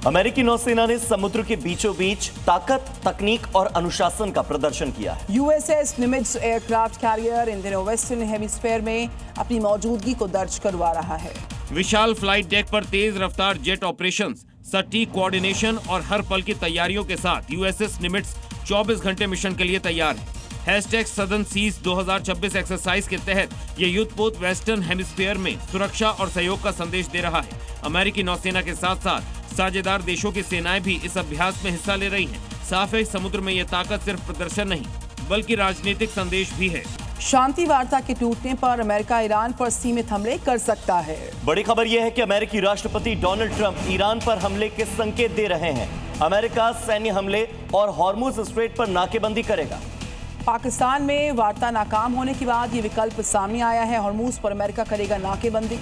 अमेरिकी नौसेना ने समुद्र के बीचों बीच ताकत, तकनीक और अनुशासन का प्रदर्शन किया है। यूएसएस निमित्ज एयरक्राफ्ट कैरियर इन दिनों वेस्टर्न हेमिस्फीयर में अपनी मौजूदगी को दर्ज करवा रहा है। विशाल फ्लाइट डेक पर तेज रफ्तार जेट ऑपरेशंस, सटीक कोऑर्डिनेशन और हर पल की तैयारियों के साथ यूएसएस निमित्ज 24 घंटे मिशन के लिए तैयार है। #सदर्न सीज 2026 एक्सरसाइज के तहत ये युद्धपोत वेस्टर्न हेमिस्फीयर में सुरक्षा और सहयोग का संदेश दे रहा है। अमेरिकी नौसेना के साथ साथ साझेदार देशों की सेनाएं भी इस अभ्यास में हिस्सा ले रही हैं। साफ है, समुद्र में ये ताकत सिर्फ प्रदर्शन नहीं बल्कि राजनीतिक संदेश भी है। शांति वार्ता के टूटने पर अमेरिका ईरान पर सीमित हमले कर सकता है। बड़ी खबर यह है कि अमेरिकी राष्ट्रपति डोनाल्ड ट्रंप ईरान पर हमले के संकेत दे रहे हैं। अमेरिका सैन्य हमले और हॉर्मुज स्ट्रेट पर नाकेबंदी करेगा। पाकिस्तान में वार्ता नाकाम होने के बाद ये विकल्प सामने आया है। हॉर्मुज पर अमेरिका करेगा नाकेबंदी।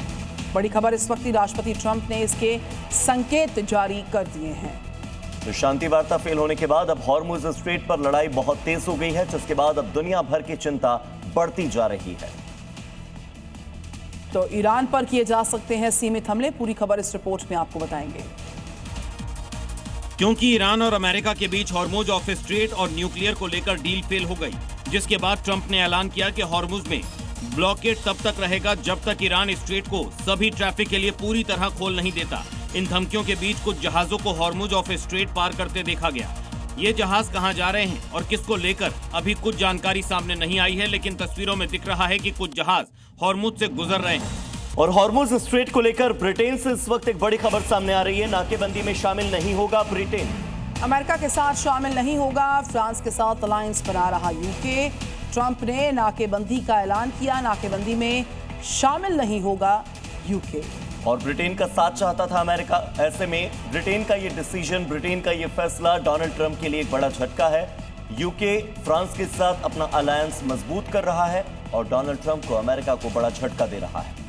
बड़ी खबर इस वक्त राष्ट्रपति ट्रंप ने इसके संकेत जारी कर दिए हैं। तो शांति वार्ता फेल होने के बाद अब हॉर्मुज स्ट्रेट पर लड़ाई बहुत तेज हो गई है, जिसके बाद अब दुनिया भर की चिंता बढ़ती जा रही है। तो ईरान पर किए जा सकते हैं सीमित हमले। पूरी खबर इस रिपोर्ट में आपको बताएंगे। क्योंकि ईरान और अमेरिका के बीच हॉर्मुज ऑफ स्ट्रेट और न्यूक्लियर को लेकर डील फेल हो गई, जिसके बाद ट्रंप ने ऐलान किया कि हॉर्मुज में ब्लॉकेड तब तक रहेगा जब तक ईरान स्ट्रेट को सभी ट्रैफिक के लिए पूरी तरह खोल नहीं देता। इन धमकियों के बीच कुछ जहाजों को हॉर्मुज ऑफ स्ट्रेट पार करते देखा गया। ये जहाज कहां जा रहे हैं और किसको लेकर अभी कुछ जानकारी सामने नहीं आई है, लेकिन तस्वीरों में दिख रहा है कि कुछ जहाज हॉर्मुज से गुजर रहे हैं। और हॉर्मुज स्ट्रेट को लेकर ब्रिटेन से इस वक्त एक बड़ी खबर सामने आ रही है। नाकेबंदी में शामिल नहीं होगा ब्रिटेन। अमेरिका के साथ शामिल नहीं होगा। फ्रांस के साथ अलायंस बना रहा यूके। ट्रंप ने नाकेबंदी का ऐलान किया। नाकेबंदी में शामिल नहीं होगा यूके। और ब्रिटेन का साथ चाहता था अमेरिका। ऐसे में ब्रिटेन का ये डिसीजन, ब्रिटेन का ये फैसला डोनाल्ड ट्रंप के लिए एक बड़ा झटका है। यूके फ्रांस के साथ अपना अलायंस मजबूत कर रहा है और डोनाल्ड ट्रंप को अमेरिका को बड़ा झटका दे रहा है।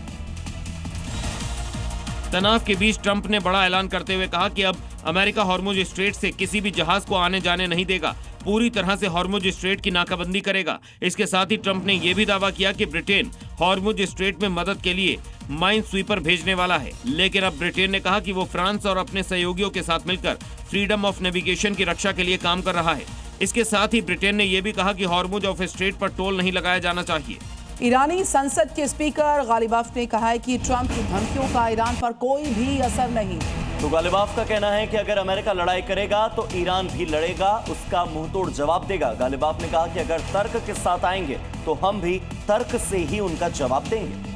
तनाव के बीच ट्रंप ने बड़ा ऐलान करते हुए कहा कि अब अमेरिका हॉर्मुज स्ट्रेट से किसी भी जहाज को आने जाने नहीं देगा, पूरी तरह से हॉर्मुज स्ट्रेट की नाकाबंदी करेगा। इसके साथ ही ट्रंप ने यह भी दावा किया कि ब्रिटेन हॉर्मुज स्ट्रेट में मदद के लिए माइन स्वीपर भेजने वाला है। लेकिन अब ब्रिटेन ने कहा कि वो फ्रांस और अपने सहयोगियों के साथ मिलकर फ्रीडम ऑफ नेविगेशन की रक्षा के लिए काम कर रहा है। इसके साथ ही ब्रिटेन ने यह भी कहा कि हॉर्मुज ऑफ स्ट्रेट पर टोल नहीं लगाया जाना चाहिए। ईरानी संसद के स्पीकर गालिबाफ ने कहा है कि ट्रंप की धमकियों का ईरान पर कोई भी असर नहीं। तो गालिबाफ का कहना है कि अगर अमेरिका लड़ाई करेगा तो ईरान भी लड़ेगा, उसका मुंहतोड़ जवाब देगा। गालिबाफ ने कहा कि अगर तर्क के साथ आएंगे तो हम भी तर्क से ही उनका जवाब देंगे।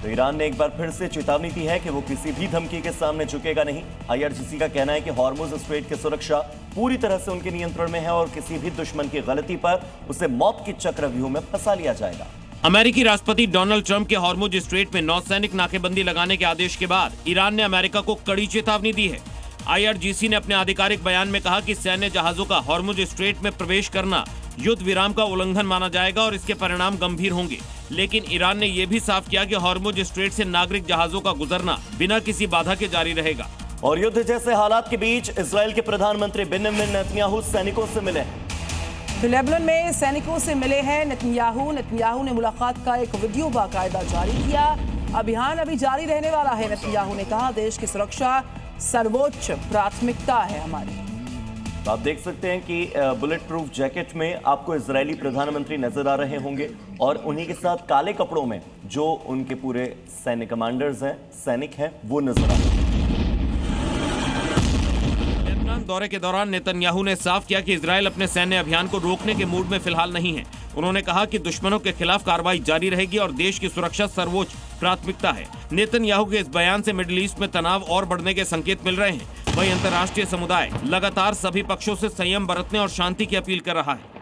तो ईरान ने एक बार फिर से चेतावनी दी है कि वो किसी भी धमकी के सामने झुकेगा नहीं। IRGC का कहना है कि हॉर्मुज स्ट्रेट की सुरक्षा पूरी तरह से उनके नियंत्रण में है और किसी भी दुश्मन की गलती पर उसे मौत की चक्रव्यूह में फंसा लिया जाएगा। अमेरिकी राष्ट्रपति डोनाल्ड ट्रंप के हॉर्मुज स्ट्रेट में नौसैनिक नाकेबंदी लगाने के आदेश के बाद ईरान ने अमेरिका को कड़ी चेतावनी दी है। IRGC ने अपने आधिकारिक बयान में कहा कि सैन्य जहाजों का हॉर्मुज स्ट्रेट में प्रवेश करना युद्ध विराम का उल्लंघन माना जाएगा और इसके परिणाम गंभीर होंगे। लेकिन ईरान ने यह भी साफ किया कि हॉर्मुज स्ट्रेट से नागरिक जहाजों का गुजरना बिना किसी बाधा के जारी रहेगा। और युद्ध जैसे हालात के बीच इजराइल के प्रधानमंत्री बेंजामिन नेतन्याहू सैनिकों से मिले। तो लेबनान में सैनिकों से मिले हैं नेतन्याहू ने मुलाकात का एक वीडियो बाकायदा जारी किया। अभियान अभी जारी रहने वाला है। नेतन्याहू ने कहा, देश की सुरक्षा सर्वोच्च प्राथमिकता है हमारी। तो आप देख सकते हैं कि बुलेट प्रूफ जैकेट में आपको इजरायली प्रधानमंत्री नजर आ रहे होंगे और उन्हीं के साथ काले कपड़ों में जो उनके पूरे सैन्य कमांडर्स हैं, सैनिक हैं, वो नजर आ रहे हैं। लेबनान दौरे के दौरान नेतन्याहू ने साफ किया कि इजरायल अपने सैन्य अभियान को रोकने के मूड में फिलहाल नहीं है। उन्होंने कहा कि दुश्मनों के खिलाफ कार्रवाई जारी रहेगी और देश की सुरक्षा सर्वोच्च प्राथमिकता है। नेतन्याहू के इस बयान से मिडिल ईस्ट में तनाव और बढ़ने के संकेत मिल रहे हैं। वहीं अंतर्राष्ट्रीय समुदाय लगातार सभी पक्षों से संयम बरतने और शांति की अपील कर रहा है।